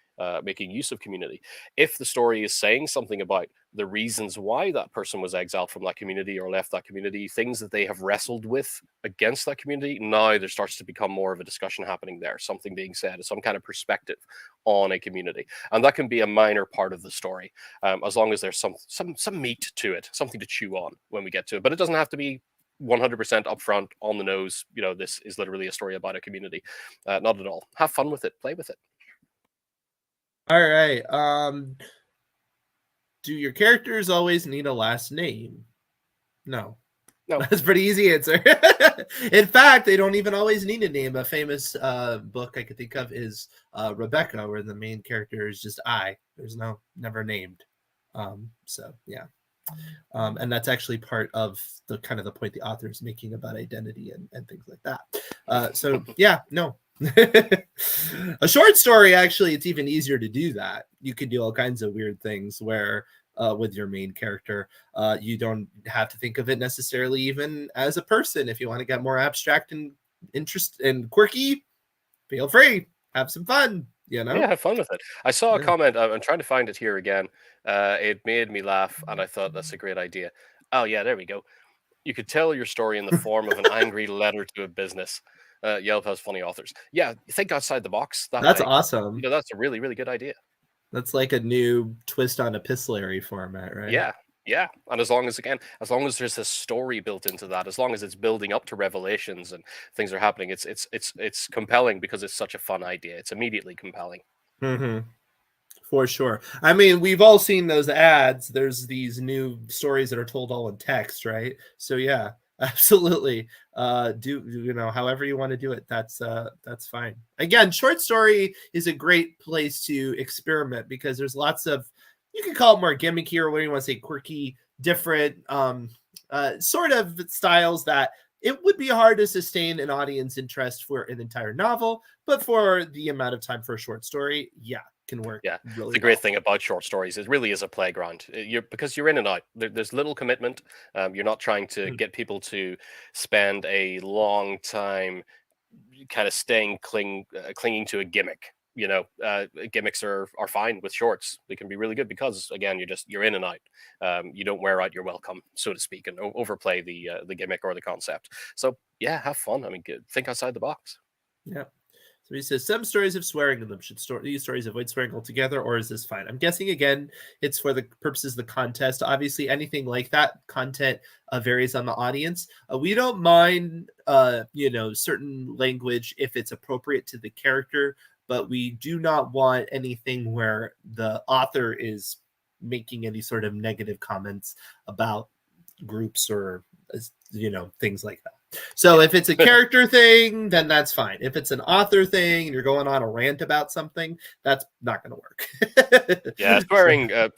making use of community. If the story is saying something about the reasons why that person was exiled from that community or left that community, things that they have wrestled with against that community, now there starts to become more of a discussion happening there, something being said, some kind of perspective on a community. And that can be a minor part of the story, as long as there's some meat to it, something to chew on when we get to it. But it doesn't have to be 100% upfront, on the nose. You know, this is literally a story about a community. Not at all. Have fun with it. Play with it. All right. Do your characters always need a last name? No. That's a pretty easy answer. In fact, they don't even always need a name. A famous book I could think of is Rebecca, where the main character is just I. There's never named. So yeah. And that's actually part of the kind of the point the author is making about identity and things like that. So yeah, no. A short story, actually, it's even easier to do that. You could do all kinds of weird things where with your main character. You don't have to think of it necessarily even as a person. If you want to get more abstract and interest and quirky, feel free. Have some fun. Yeah, have fun with it. I saw a Yeah. comment. I'm trying to find it here again. It made me laugh, and I thought that's a great idea. Oh yeah, there we go. You could tell your story in the form of an angry letter to a business. Yelp has funny authors. Yeah, think outside the box that That's way. awesome. That's a really, really good idea. That's like a new twist on epistolary format, right? Yeah, yeah. And as long as there's a story built into that, as long as it's building up to revelations and things are happening, it's compelling because it's such a fun idea. It's immediately compelling. Mm-hmm. For sure. I mean, we've all seen those ads. There's these new stories that are told all in text, right? So yeah, absolutely. Do however you want to do it. That's fine. Again, short story is a great place to experiment because there's lots of, you can call it more gimmicky or what do you want to say, quirky, different sort of styles that it would be hard to sustain an audience interest for an entire novel, but for the amount of time for a short story, yeah, can work. Yeah, really the great well. thing about short stories is really is a playground. Because you're in and out. There's little commitment. You're not trying to get people to spend a long time kind of clinging to a gimmick. Gimmicks are fine with shorts. They can be really good because again, you're in and out. You don't wear out your welcome, so to speak, and overplay the gimmick or the concept. So yeah, have fun. I mean, think outside the box. Yeah. So he says some stories have swearing in them. Should these stories avoid swearing altogether, or is this fine? I'm guessing again, it's for the purposes of the contest. Obviously, anything like that content varies on the audience. We don't mind, certain language if it's appropriate to the character, but we do not want anything where the author is making any sort of negative comments about groups or things like that. So if it's a character thing, then that's fine. If it's an author thing and you're going on a rant about something, that's not going to work. Yeah,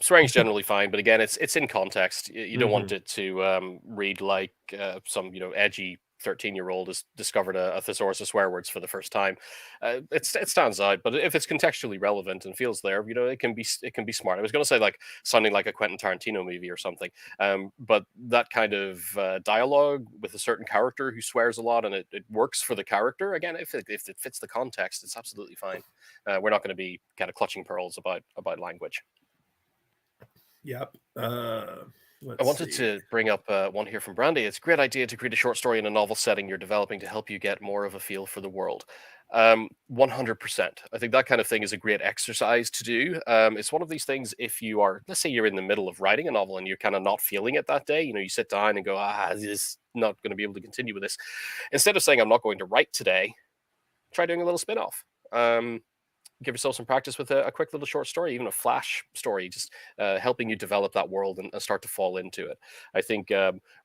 swearing's generally fine, but again, it's in context. You don't want it to read like some edgy 13-year-old has discovered a thesaurus of swear words for the first time. It stands out, but if it's contextually relevant and feels there, it can be smart. I was going to say like sounding like a Quentin Tarantino movie or something, but that kind of dialogue with a certain character who swears a lot and it works for the character. Again, if it fits the context, it's absolutely fine. We're not going to be kind of clutching pearls about language. Yep. I wanted to bring up one here from Brandy. It's a great idea to create a short story in a novel setting you're developing to help you get more of a feel for the world. 100%. I think that kind of thing is a great exercise to do. It's one of these things, if you are, let's say you're in the middle of writing a novel and you're kind of not feeling it that day, you sit down and go, this is not going to be able to continue with this. Instead of saying, I'm not going to write today, try doing a little spin-off. Give yourself some practice with a quick little short story, even a flash story, just helping you develop that world and start to fall into it. I think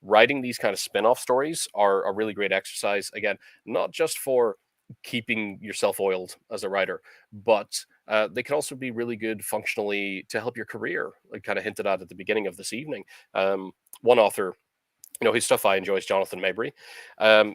writing these kind of spin-off stories are a really great exercise. Again, not just for keeping yourself oiled as a writer, but they can also be really good functionally to help your career, like kind of hinted at the beginning of this evening. One author his stuff I enjoy is Jonathan Mabry.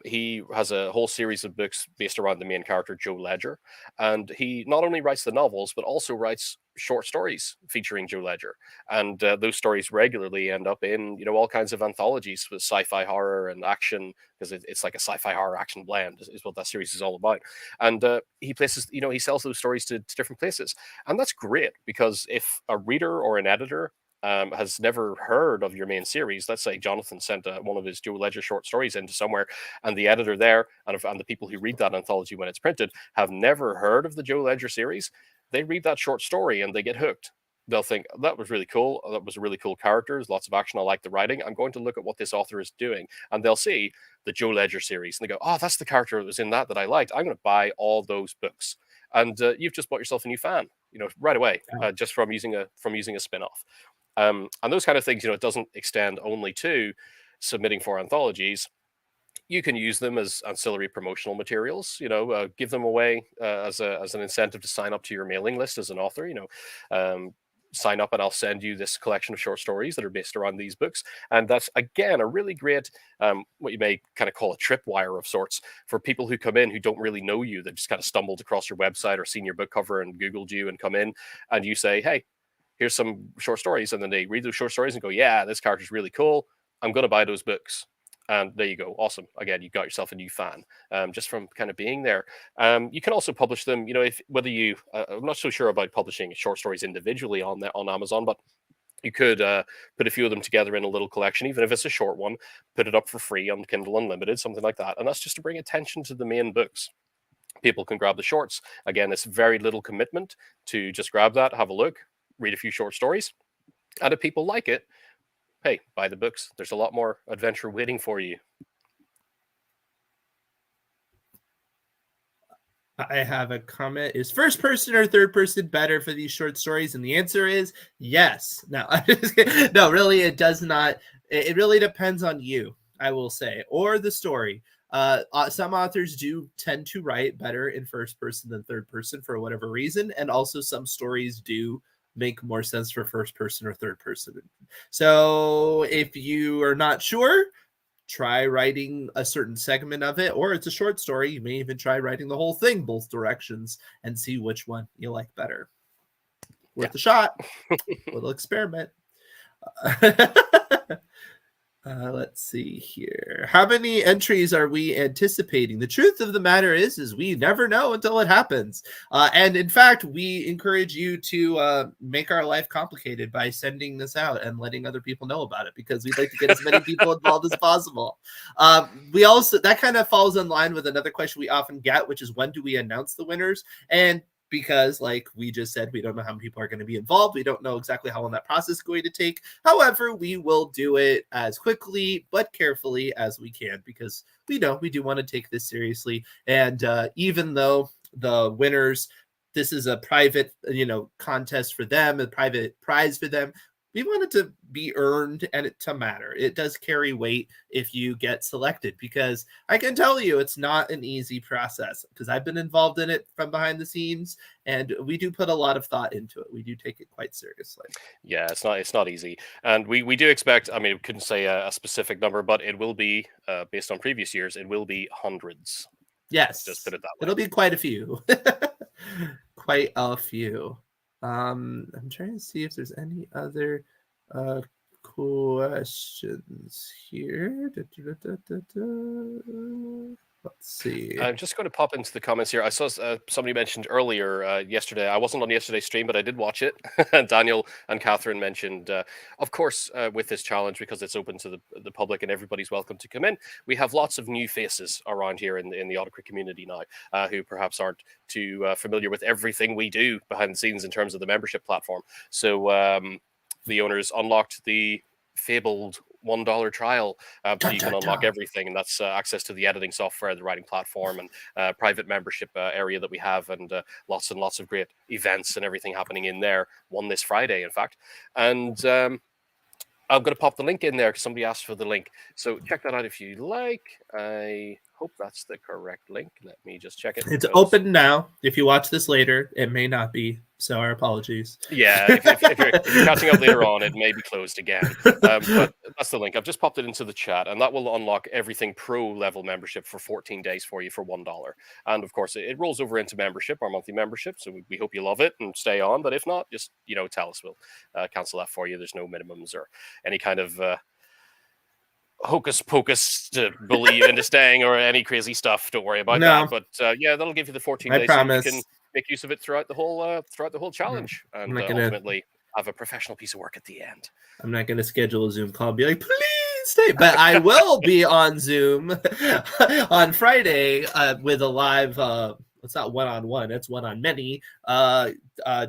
He has a whole series of books based around the main character, Joe Ledger. And he not only writes the novels, but also writes short stories featuring Joe Ledger. And those stories regularly end up in, all kinds of anthologies with sci-fi horror and action, because it's like a sci-fi horror action blend is what that series is all about. And he places, he sells those stories to different places. And that's great because if a reader or an editor has never heard of your main series. Let's say Jonathan sent one of his Joe Ledger short stories into somewhere, and the editor there and the people who read that anthology when it's printed have never heard of the Joe Ledger series. They read that short story and they get hooked. They'll think that was really cool. That was a really cool characters, lots of action. I like the writing. I'm going to look at what this author is doing, and they'll see the Joe Ledger series, and they go, "Oh, that's the character that was in that I liked. I'm going to buy all those books." And you've just bought yourself a new fan, right away, just from using a spin-off. And those kind of things, it doesn't extend only to submitting for anthologies. You can use them as ancillary promotional materials, give them away as an incentive to sign up to your mailing list as an author, sign up and I'll send you this collection of short stories that are based around these books. And that's, again, a really great, what you may kind of call a tripwire of sorts for people who come in who don't really know you, that just kind of stumbled across your website or seen your book cover and Googled you and come in and you say, hey, here's some short stories, and then they read those short stories and go, yeah, this character's really cool. I'm going to buy those books. And there you go. Awesome. Again, you got yourself a new fan just from kind of being there. You can also publish them, if whether you, I'm not so sure about publishing short stories individually on Amazon, but you could put a few of them together in a little collection, even if it's a short one, put it up for free on Kindle Unlimited, something like that. And that's just to bring attention to the main books. People can grab the shorts. Again, it's very little commitment to just grab that, have a look, read a few short stories. And if people like it, hey, buy the books. There's a lot more adventure waiting for you. I have a comment. Is first person or third person better for these short stories? And the answer is yes. No, no, really, it does not. It really depends on you, I will say, or the story. Some authors do tend to write better in first person than third person for whatever reason. And also some stories do make more sense for first person or third person. So if you are not sure, try writing a certain segment of it, or it's a short story. You may even try writing the whole thing, both directions, and see which one you like better. Worth a shot. Little experiment. Let's see here. How many entries are we anticipating? The truth of the matter is we never know until it happens. And in fact, we encourage you to make our life complicated by sending this out and letting other people know about it, because we'd like to get as many people involved as possible. We also, that kind of falls in line with another question we often get, which is when do we announce the winners? And because, like we just said, we don't know how many people are going to be involved. We don't know exactly how long that process is going to take. However, we will do it as quickly but carefully as we can, because we know we do want to take this seriously. And even though the winners, this is a private, contest for them, a private prize for them, we want it to be earned and it to matter. It does carry weight if you get selected, because I can tell you it's not an easy process, because I've been involved in it from behind the scenes, and we do put a lot of thought into it. We do take it quite seriously. Yeah, it's not easy. And we do expect, I mean, we couldn't say a specific number, but it will be, based on previous years, it will be hundreds. Yes. Just put it that way. It'll be quite a few. Quite a few. I'm trying to see if there's any other questions here. Let's see. I'm just going to pop into the comments here. I saw somebody mentioned earlier yesterday. I wasn't on yesterday's stream, but I did watch it. Daniel and Catherine mentioned, of course, with this challenge, because it's open to the public and everybody's welcome to come in, we have lots of new faces around here in the AutoCrit community now, who perhaps aren't too familiar with everything we do behind the scenes in terms of the membership platform. So the owners unlocked the fabled $1 trial, so you can unlock everything, and that's access to the editing software, the writing platform, and private membership area that we have, and lots and lots of great events and everything happening in there. One this Friday, in fact. And I'm going to pop the link in there because somebody asked for the link, so check that out if you like. I hope that's the correct link. Let me just check it. It's open now. If you watch this later, it may not be, so our apologies. Yeah, if you're catching up later on, it may be closed again. But that's the link. I've just popped it into the chat, and that will unlock everything pro level membership for 14 days for you for $1. And of course, it rolls over into membership, our monthly membership. So we hope you love it and stay on. But if not, just tell us. We'll cancel that for you. There's no minimums or any kind of hocus pocus to believe into staying or any crazy stuff. Don't worry about that. But yeah, that'll give you the 14 days. Promise. So you can make use of it throughout the whole challenge, and ultimately have a professional piece of work at the end. I'm not going to schedule a Zoom call and be like, please stay, but I will be on Zoom on Friday with a live, it's not one-on-one, it's one-on-many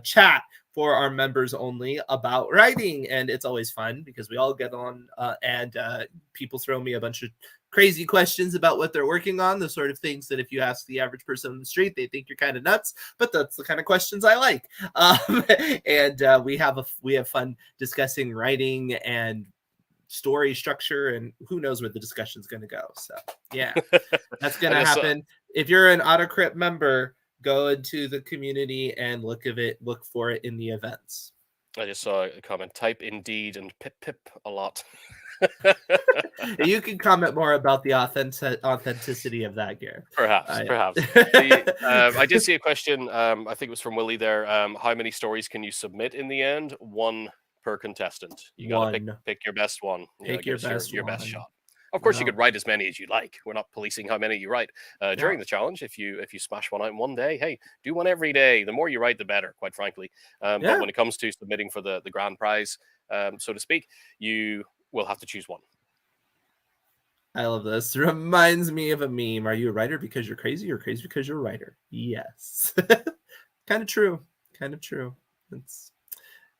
chat for our members only about writing. And it's always fun because we all get on and people throw me a bunch of crazy questions about what they're working on, the sort of things that if you ask the average person on the street, they think you're kind of nuts, but that's the kind of questions I like. And we have fun discussing writing and story structure, and who knows where the discussion's going to go. So yeah, that's going to happen. If you're an AutoCrit member, go into the community and look for it in the events. I just saw a comment, type Indeed and pip a lot. You can comment more about the authenticity of that, Gareth. Perhaps. I did see a question. I think it was from Willie there. How many stories can you submit in the end? One per contestant. You got to pick your best one. Pick your best best shot. Of course, you could write as many as you like. We're not policing how many you write during the challenge. If you smash one out in one day, hey, do one every day. The more you write, the better, quite frankly. But when it comes to submitting for the grand prize, so to speak, you will have to choose one. I love this. Reminds me of a meme. Are you a writer because you're crazy, or crazy because you're a writer? Yes. Kind of true.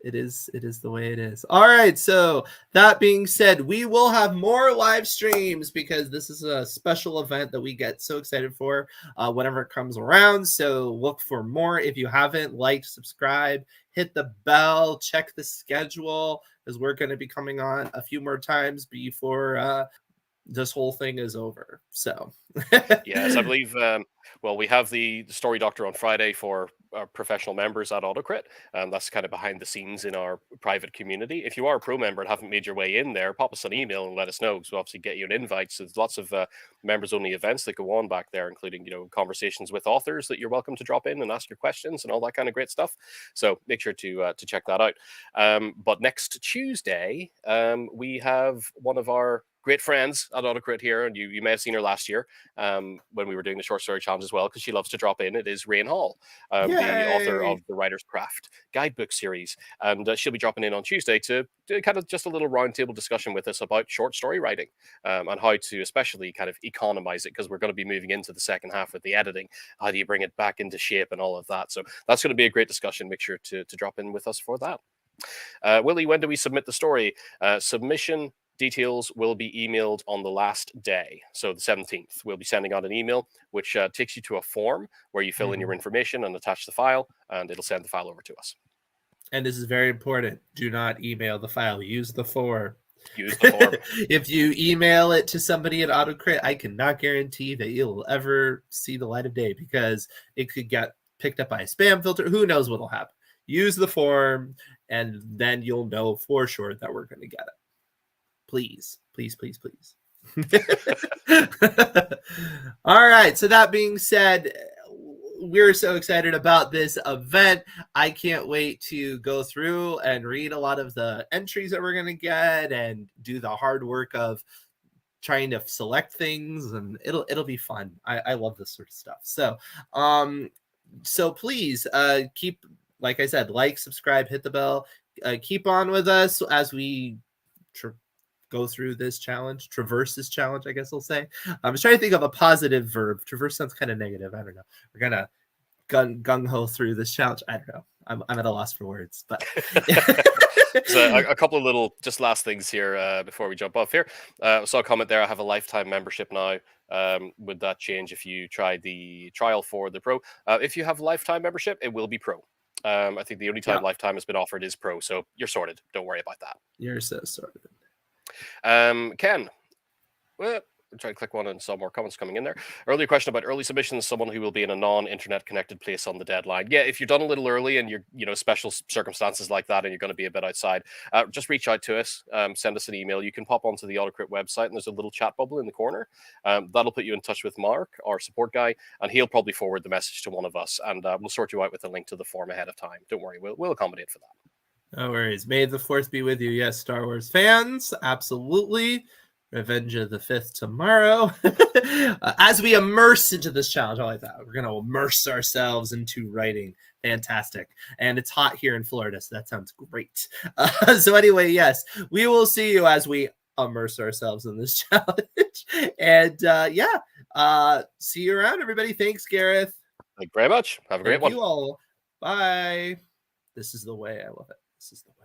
It is the way it is. All right. So that being said, we will have more live streams because this is a special event that we get so excited for whenever it comes around. So look for more. If you haven't, like, subscribe, hit the bell, check the schedule, because we're going to be coming on a few more times before this whole thing is over. So yes, I believe we have the story doctor on Friday for our professional members at AutoCrit, and that's kind of behind the scenes in our private community. If you are a pro member and haven't made your way in there, pop us an email and let us know, because we'll obviously get you an invite. So there's lots of members only events that go on back there, including conversations with authors that you're welcome to drop in and ask your questions and all that kind of great stuff. So make sure to check that out. But next Tuesday we have one of our great friends at AutoCrit here, and you may have seen her last year when we were doing the short story challenge as well, because she loves to drop in. It is Rain Hall, the author of the Writer's Craft guidebook series, and she'll be dropping in on Tuesday to kind of just a little roundtable discussion with us about short story writing and how to especially kind of economize it, because we're going to be moving into the second half with the editing. How do you bring it back into shape and all of that? So that's going to be a great discussion. Make sure to drop in with us for that. Willie, when do we submit the story? Submission details will be emailed on the last day. So the 17th, we'll be sending out an email which takes you to a form where you fill in your information and attach the file, and it'll send the file over to us. And this is very important. Do not email the file. Use the form. If you email it to somebody at AutoCrit, I cannot guarantee that you'll ever see the light of day, because it could get picked up by a spam filter. Who knows what'll happen? Use the form, and then you'll know for sure that we're going to get it. Please. All right. So that being said, we're so excited about this event. I can't wait to go through and read a lot of the entries that we're going to get and do the hard work of trying to select things, and it'll be fun. I love this sort of stuff. So please keep, like I said, like, subscribe, hit the bell, keep on with us as we go through this challenge, traverse this challenge, I guess I'll say. I'm trying to think of a positive verb. Traverse sounds kind of negative. I don't know. We're gonna gung-ho through this challenge. I don't know. I'm at a loss for words, but so a couple of little just last things here before we jump off here. Saw a comment there. I have a lifetime membership now. Would that change if you tried the trial for the pro? If you have a lifetime membership, it will be pro. I think the only time lifetime has been offered is pro, so you're sorted. Don't worry about that. You're so sorted. Ken, well, I'll try to click one and saw more comments coming in there. Earlier question about early submissions, someone who will be in a non-internet connected place on the deadline. Yeah, if you're done a little early and you're, special circumstances like that and you're going to be a bit outside, just reach out to us, send us an email. You can pop onto the AutoCrit website and there's a little chat bubble in the corner. That'll put you in touch with Mark, our support guy, and he'll probably forward the message to one of us, and we'll sort you out with a link to the form ahead of time. Don't worry, we'll accommodate for that. No worries. May the 4th be with you. Yes, Star Wars fans, absolutely. Revenge of the 5th tomorrow. As we immerse into this challenge, I like that. We're going to immerse ourselves into writing. Fantastic. And it's hot here in Florida, so that sounds great. So anyway, yes, we will see you as we immerse ourselves in this challenge. And see you around, everybody. Thanks, Gareth. Thank you very much. Have a great one. Thank you all. Bye. This is the way. I love it. This is the way.